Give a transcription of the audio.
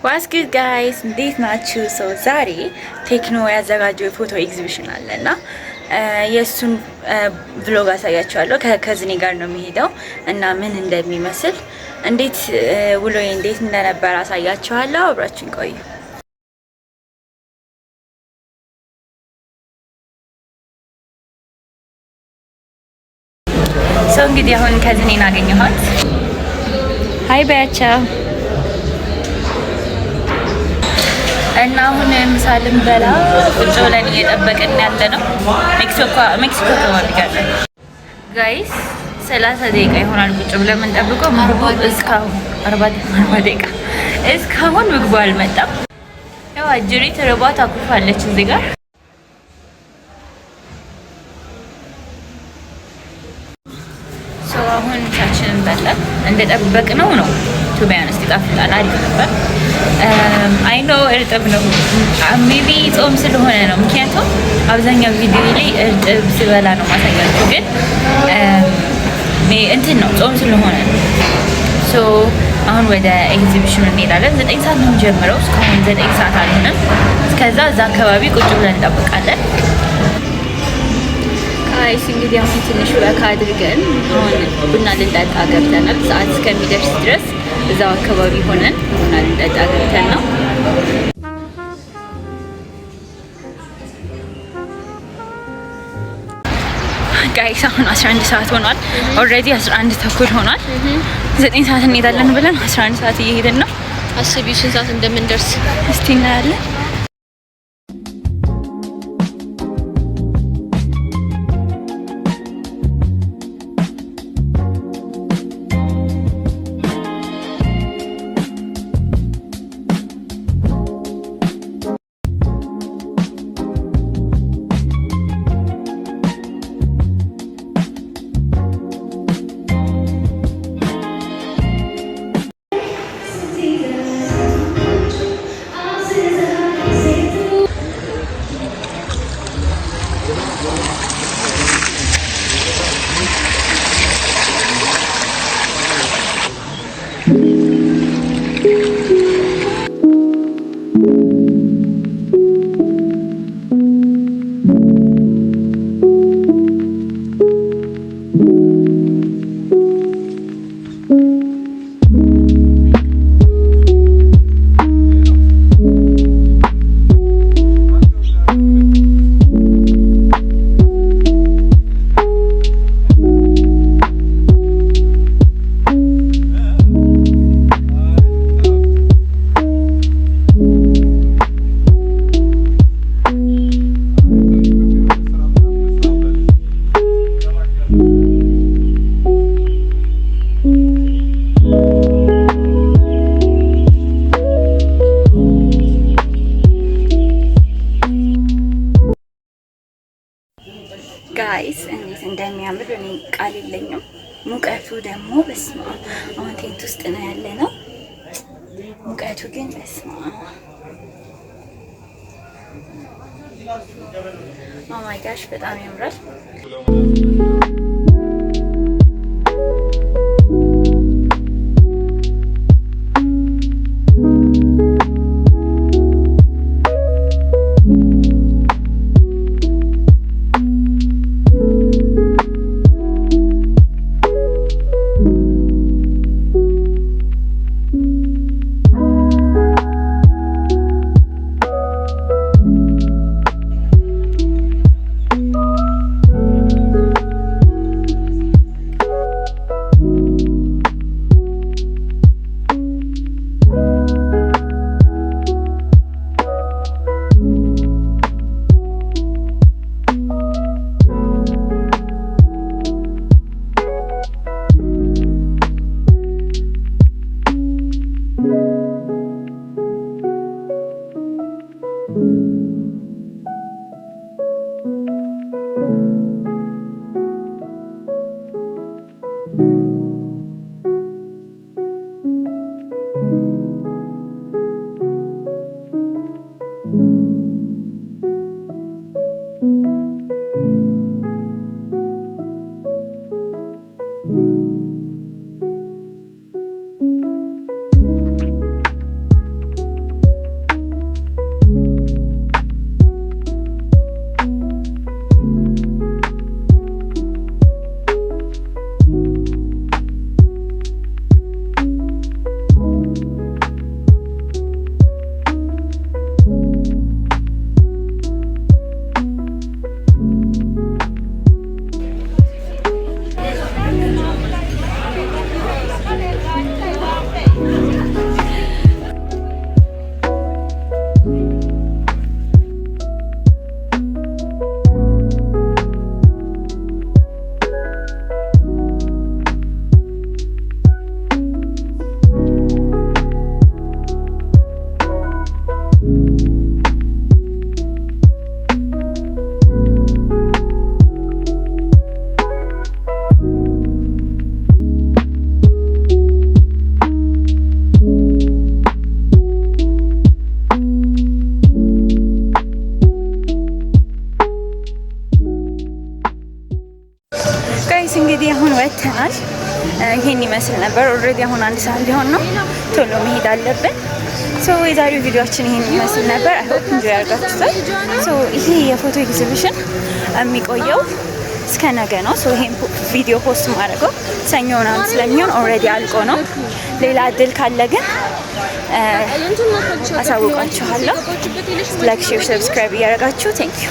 ዋትስ ጉድ ጋይስ እንዴት ናችሁ? ሰው ዛሬ ቴክኖ ያዘጋጀው የፎቶ ኤግዚቢሽን አለና የሱን ብሎግ አሳያችኋለሁ። ከከዝኔ ጋር ነው የሚሄደው እና ምን እንደሚመስል እንዴት ውሎዬ እንዴት እንደነበር አሳያችኋለሁ። አብራችን ቆዩ። ሰው እንግዲህ አሁን ከዝኔን አገኘኋት። ሃይ በያቸው እና አሁን ምሳ ልንበላ ቁጭ ብለን እየጠበቅን ያለ ነው። ሜክሲኮ አካባቢ ጋር ጋይስ 30 ደቂቃ ይሆናል ቁጭ ብለን የምንጠብቀው። ምግቡ እስካሁን 40 ደቂቃ እስካሁን ምግቡ አልመጣም። ያው አጅሪት ርባ ታኩፋለች እዚህ ጋር። አሁን ምሳችንን በላን እንደጠበቅነው ነው። ቱቢያንስ ይጣፍጣል፣ አሪፍ ነበር። አይ ኖ እርጥብ ነው። ሜቢ ጾም ስለሆነ ነው። ምክንያቱም አብዛኛው ቪዲዮ ላይ እርጥብ ስበላ ነው ማሳያችሁ፣ ግን እንትን ነው ጾም ስለሆነ ነው። ሶ አሁን ወደ ኤግዚቢሽኑ እንሄዳለን። 9 ሰዓት ነው ጀምረው፣ እስካሁን 9 ሰዓት አልሆነም። እስከዛ እዛ አካባቢ ቁጭ ብለን እንጠብቃለን። ጋይስ እንግዲህ አሁን ትንሽ ወክ አድርገን አሁን ቡና ልንጠጣ ገብተናል። ሰዓት እስከሚደርስ ድረስ እዛው አካባቢ ሆነን ቡና ልንጠጣ ገብተን ነው። ጋይስ አሁን 11 ሰዓት ሆኗል። ኦልሬዲ 11 ተኩል ሆኗል። 9 ሰዓት እንሄዳለን ብለን 11 ሰዓት እየሄድን ነው። አስቢ ስንት ሰዓት እንደምንደርስ እስቲ እናያለን። ጋይስ እንዴት እንደሚያምር እኔ ቃል የለኝም። ሙቀቱ ደግሞ በስማ አሁን ቴንት ውስጥ ነው ያለ ነው። ሙቀቱ ግን በስማ ኦ ማይ ጋሽ በጣም ያምራል። ጨርሰናል። ይሄን ይመስል ነበር። ኦልሬዲ አሁን 1 ሰዓት ሊሆን ነው። ቶሎ መሄድ አለብን። ሶ የዛሬው ቪዲዮአችን ይሄን ይመስል ነበር። አይ ሆፕ እንጆይ አድርጋችሁታል። ሶ ይሄ የፎቶ ኤግዚቢሽን የሚቆየው እስከ ነገ ነው። ሶ ይሄን ቪዲዮ ፖስት ማድረገው ሰኞ ምናምን ስለሚሆን ኦልሬዲ አልቆ ነው። ሌላ እድል ካለ ግን አሳውቃችኋለሁ። ላይክ፣ ሼር፣ ሰብስክራይብ እያደረጋችሁ ቴንክ ዩ